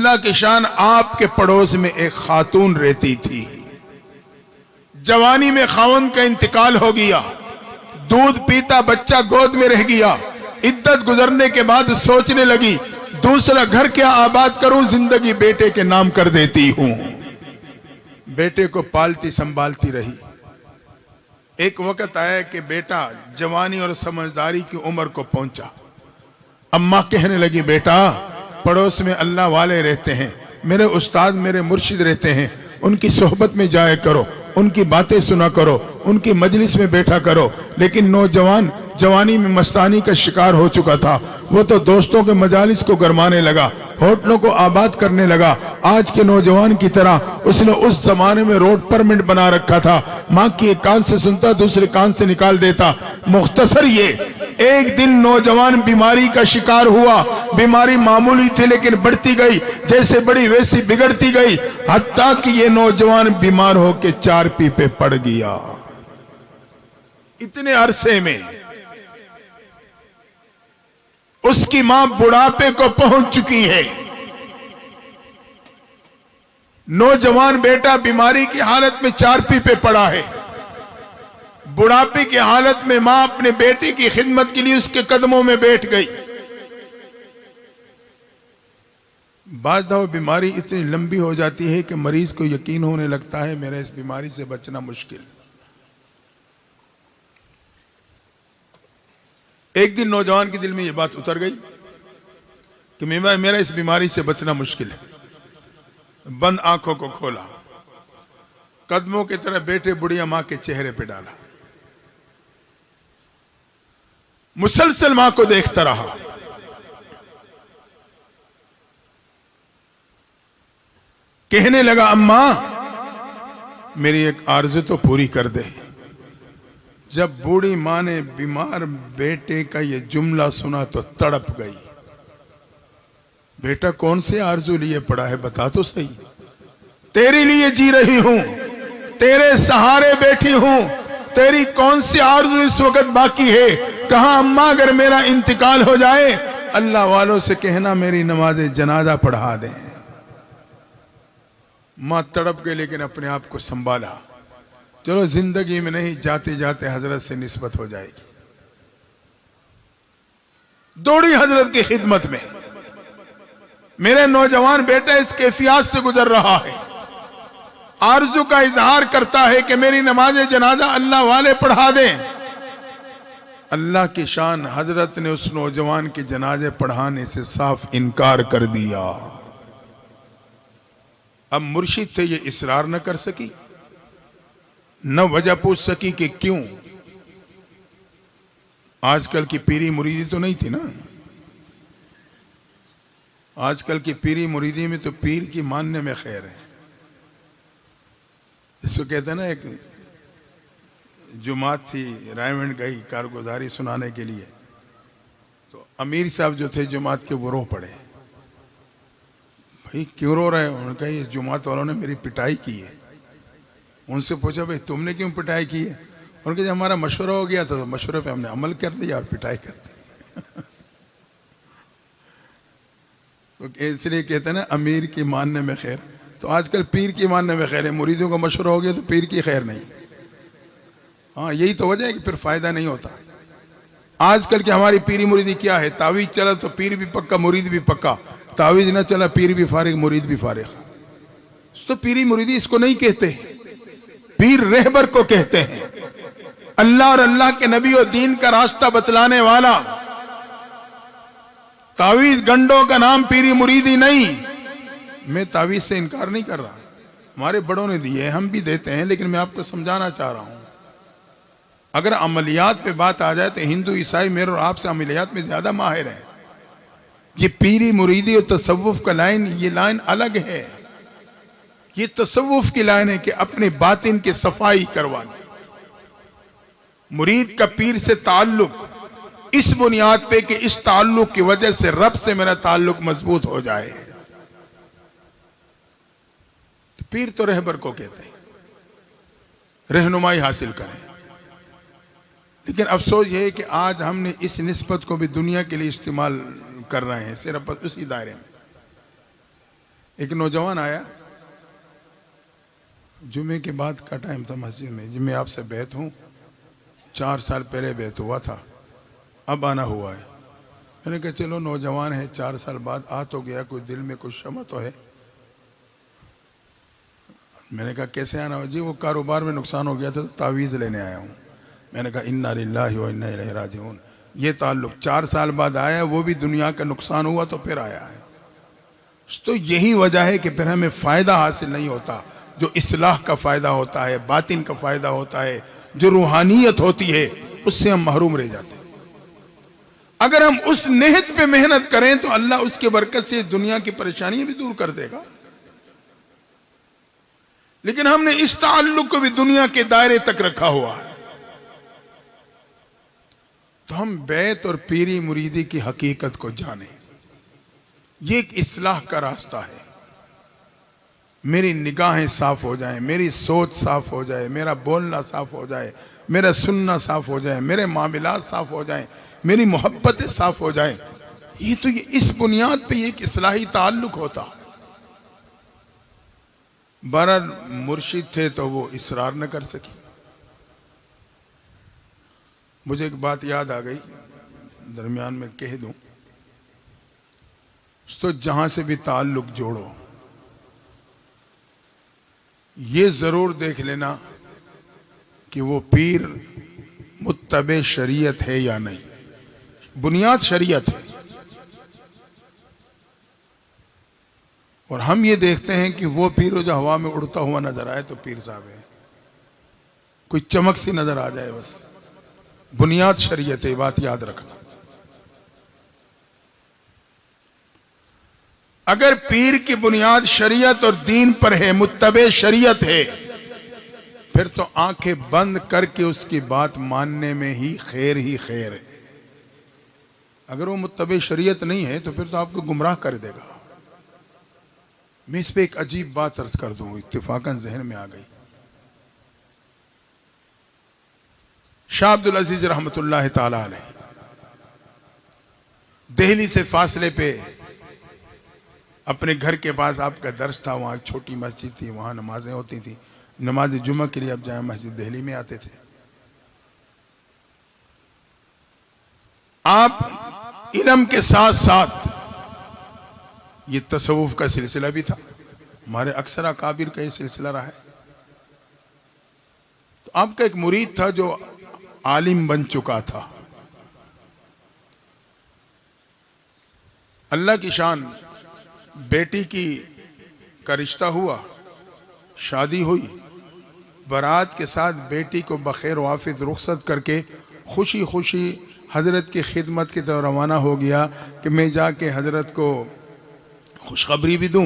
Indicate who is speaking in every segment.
Speaker 1: اللہ کی شان، آپ کے پڑوس میں ایک خاتون رہتی تھی، جوانی میں خاوند کا انتقال ہو گیا، دودھ پیتا بچہ گود میں رہ گیا، عدت گزرنے کے بعد سوچنے لگی دوسرا گھر کیا آباد کروں، زندگی بیٹے کے نام کر دیتی ہوں۔ بیٹے کو پالتی سنبھالتی رہی، ایک وقت آیا کہ بیٹا جوانی اور سمجھداری کی عمر کو پہنچا۔ اماں کہنے لگی بیٹا پڑوس میں اللہ والے رہتے ہیں، میرے استاد میرے مرشد رہتے ہیں، ان کی صحبت میں جایا کرو، ان کی باتیں سنا کرو، ان کی مجلس میں بیٹھا کرو۔ لیکن نوجوان جوانی میں مستانی کا شکار ہو چکا تھا، وہ تو دوستوں کے مجالس کو گرمانے لگا، ہوٹلوں کو آباد کرنے لگا۔ آج کے نوجوان کی طرح اس نے اس زمانے میں روڈ پرمٹ بنا رکھا تھا، ماں کی ایک کان سے سنتا دوسرے کان سے نکال دیتا۔ مختصر یہ ایک دن نوجوان بیماری کا شکار ہوا، بیماری معمولی تھی لیکن بڑھتی گئی، جیسے بڑی ویسی بگڑتی گئی، حتیٰ کہ یہ نوجوان بیمار ہو کے چارپی پہ پڑ گیا۔ اتنے عرصے میں اس کی ماں بڑھاپے کو پہنچ چکی ہے، نوجوان بیٹا بیماری کی حالت میں چارپی پہ پڑا ہے، بڑھاپے کی حالت میں ماں اپنے بیٹے کی خدمت کے لیے اس کے قدموں میں بیٹھ گئی۔ بعض دفعہ بیماری اتنی لمبی ہو جاتی ہے کہ مریض کو یقین ہونے لگتا ہے میرا اس بیماری سے بچنا مشکل۔ ایک دن نوجوان کے دل میں یہ بات اتر گئی کہ میرا اس بیماری سے بچنا مشکل ہے۔ بند آنکھوں کو کھولا، قدموں کی طرح بیٹے بڑھیا ماں کے چہرے پہ ڈالا، مسلسل ماں کو دیکھتا رہا۔ کہنے لگا اماں میری ایک آرزو تو پوری کر دے۔ جب بوڑھی ماں نے بیمار بیٹے کا یہ جملہ سنا تو تڑپ گئی۔ بیٹا کون سے آرزو لیے پڑا ہے بتا تو صحیح، تیرے لیے جی رہی ہوں، تیرے سہارے بیٹھی ہوں، تیری کون سی آرزو اس وقت باقی ہے؟ کہاں اماں اگر میرا انتقال ہو جائے اللہ والوں سے کہنا میری نماز جنازہ پڑھا دیں۔ ماں تڑپ گئی لیکن اپنے آپ کو سنبھالا، چلو زندگی میں نہیں، جاتے جاتے حضرت سے نسبت ہو جائے گی۔ دوڑی حضرت کی خدمت میں، میرے نوجوان بیٹا اس کیفیات سے گزر رہا ہے، آرزو کا اظہار کرتا ہے کہ میری نماز جنازہ اللہ والے پڑھا دیں۔ اللہ کی شان، حضرت نے اس نوجوان کے جنازے پڑھانے سے صاف انکار کر دیا۔ اب مرشد تھے، یہ اصرار نہ کر سکی، نہ وجہ پوچھ سکی کہ کیوں۔ آج کل کی پیری مریدی تو نہیں تھی نا، آج کل کی پیری مریدی میں تو پیر کی ماننے میں خیر ہے۔ اس کو کہتے ہیں نا، ایک جماعت تھی رائے منڈ گئی کارگزاری سنانے کے لیے، تو امیر صاحب جو تھے جماعت کے وہ رو پڑے۔ بھائی کیوں رو رہے؟ انہوں نے کہا اس جماعت والوں نے میری پٹائی کی ہے۔ ان سے پوچھا بھائی تم نے کیوں پٹائی کی ہے؟ انہوں نے کہا ہمارا مشورہ ہو گیا تھا تو مشورے پہ ہم نے عمل کر دیا اور پٹائی کر دی۔ تو اس لیے کہتے ہیں نا امیر کی ماننے میں خیر، تو آج کل پیر کی ماننے میں خیر ہے، مریدوں کا مشورہ ہو گیا تو پیر کی خیر نہیں۔ ہاں یہی تو وجہ ہے کہ پھر فائدہ نہیں ہوتا۔ آج کل کی ہماری پیری مریدی کیا ہے؟ تعویذ چلا تو پیر بھی پکا مرید بھی پکا، تعویذ نہ چلا پیر بھی فارغ مرید بھی فارغ۔ تو پیری مریدی اس کو نہیں کہتے، پیر رہبر کو کہتے ہیں، اللہ اور اللہ کے نبی و دین کا راستہ بتلانے والا۔ تعویذ گنڈوں کا نام پیری مریدی نہیں۔ میں تعویذ سے انکار نہیں کر رہا، ہمارے بڑوں نے دیے ہم بھی دیتے ہیں، لیکن میں آپ کو سمجھانا چاہ رہا ہوں اگر عملیات پہ بات آ جائے تو ہندو عیسائی میرے اور آپ سے عملیات میں زیادہ ماہر ہیں۔ یہ پیری مریدی اور تصوف کا لائن، یہ لائن الگ ہے۔ یہ تصوف کی لائن ہے کہ اپنے باطن کی صفائی کروانی۔ مرید کا پیر سے تعلق اس بنیاد پہ کہ اس تعلق کی وجہ سے رب سے میرا تعلق مضبوط ہو جائے۔ تو پیر تو رہبر کو کہتے ہیں، رہنمائی حاصل کریں۔ لیکن افسوس یہ ہے کہ آج ہم نے اس نسبت کو بھی دنیا کے لیے استعمال کر رہے ہیں، صرف اسی دائرے میں۔ ایک نوجوان آیا، جمعے کے بعد کا ٹائم تھا، مسجد میں جی میں آپ سے بیعت ہوں، 4 سال پہلے بیعت ہوا تھا، اب آنا ہوا ہے۔ میں نے کہا چلو نوجوان ہے، 4 سال بعد آ تو گیا، کوئی دل میں کچھ شمع تو ہے۔ میں نے کہا کیسے آنا ہوا؟ جی وہ کاروبار میں نقصان ہو گیا تھا تو تعویذ لینے آیا ہوں۔ میں نے کہا انا للہ و انا الیہ راجعون۔ یہ تعلق 4 سال بعد آیا، وہ بھی دنیا کا نقصان ہوا تو پھر آیا ہے۔ تو یہی وجہ ہے کہ پھر ہمیں فائدہ حاصل نہیں ہوتا، جو اصلاح کا فائدہ ہوتا ہے، باطن کا فائدہ ہوتا ہے، جو روحانیت ہوتی ہے، اس سے ہم محروم رہ جاتے ہیں۔ اگر ہم اس نہج پہ محنت کریں تو اللہ اس کے برکت سے دنیا کی پریشانیاں بھی دور کر دے گا۔ لیکن ہم نے اس تعلق کو بھی دنیا کے دائرے تک رکھا ہوا ہے۔ تو ہم بیعت اور پیری مریدی کی حقیقت کو جانیں، یہ ایک اصلاح کا راستہ ہے۔ میری نگاہیں صاف ہو جائیں، میری سوچ صاف ہو جائے، میرا بولنا صاف ہو جائے، میرا سننا صاف ہو جائے، میرے معاملات صاف ہو جائیں، میری محبتیں صاف ہو جائیں، یہ اس بنیاد پہ یہ ایک اصلاحی تعلق ہوتا۔ بہرحال مرشد تھے تو وہ اصرار نہ کر سکی۔ مجھے ایک بات یاد آ گئی، درمیان میں کہہ دوں، تو جہاں سے بھی تعلق جوڑو، یہ ضرور دیکھ لینا کہ وہ پیر متبع شریعت ہے یا نہیں۔ بنیاد شریعت ہے، اور ہم یہ دیکھتے ہیں کہ وہ پیر جو ہوا میں اڑتا ہوا نظر آئے تو پیر صاحب ہے، کوئی چمک سی نظر آ جائے بس۔ بنیاد شریعت ہے، بات یاد رکھنا۔ اگر پیر کی بنیاد شریعت اور دین پر ہے، متبع شریعت ہے، پھر تو آنکھیں بند کر کے اس کی بات ماننے میں ہی خیر ہے۔ اگر وہ متبع شریعت نہیں ہے تو پھر تو آپ کو گمراہ کر دے گا۔ میں اس پہ ایک عجیب بات عرض کر دوں، اتفاقاً ذہن میں آ گئی۔ شاہ عبد العزیز رحمۃ اللہ تعالی علیہ دہلی سے فاصلے پہ اپنے گھر کے پاس آپ کا درس تھا، وہاں ایک چھوٹی مسجد تھی، وہاں نمازیں ہوتی تھیں۔ نماز جمعہ کے لیے اب جامع مسجد دہلی میں آتے تھے۔ آپ علم کے ساتھ ساتھ یہ تصوف کا سلسلہ بھی تھا، ہمارے اکثر اکابر کا یہ سلسلہ رہا ہے۔ تو آپ کا ایک مرید تھا جو عالم بن چکا تھا۔ اللہ کی شان، بیٹی کا رشتہ ہوا، شادی ہوئی، بارات کے ساتھ بیٹی کو بخیر و عافیت رخصت کر کے خوشی خوشی حضرت کی خدمت کی طرف روانہ ہو گیا کہ میں جا کے حضرت کو خوشخبری بھی دوں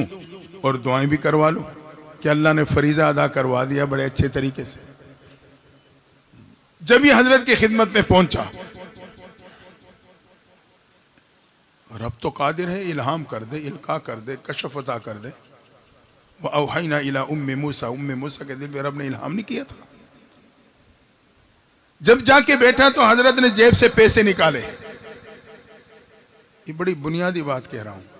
Speaker 1: اور دعائیں بھی کروا لوں کہ اللہ نے فریضہ ادا کروا دیا بڑے اچھے طریقے سے۔ جب یہ حضرت کی خدمت میں پہنچا، رب تو قادر ہے، الہام کر دے، القاء کر دے، کشف عطا کر دے۔ وَأَوْحَيْنَا إِلَىٰ أُمِّ مُوسَىٰ، موسیٰ کے دل پہ رب نے الہام نہیں کیا تھا؟ جب جا کے بیٹھا تو حضرت نے جیب سے پیسے نکالے۔ یہ بڑی بنیادی بات کہہ رہا ہوں۔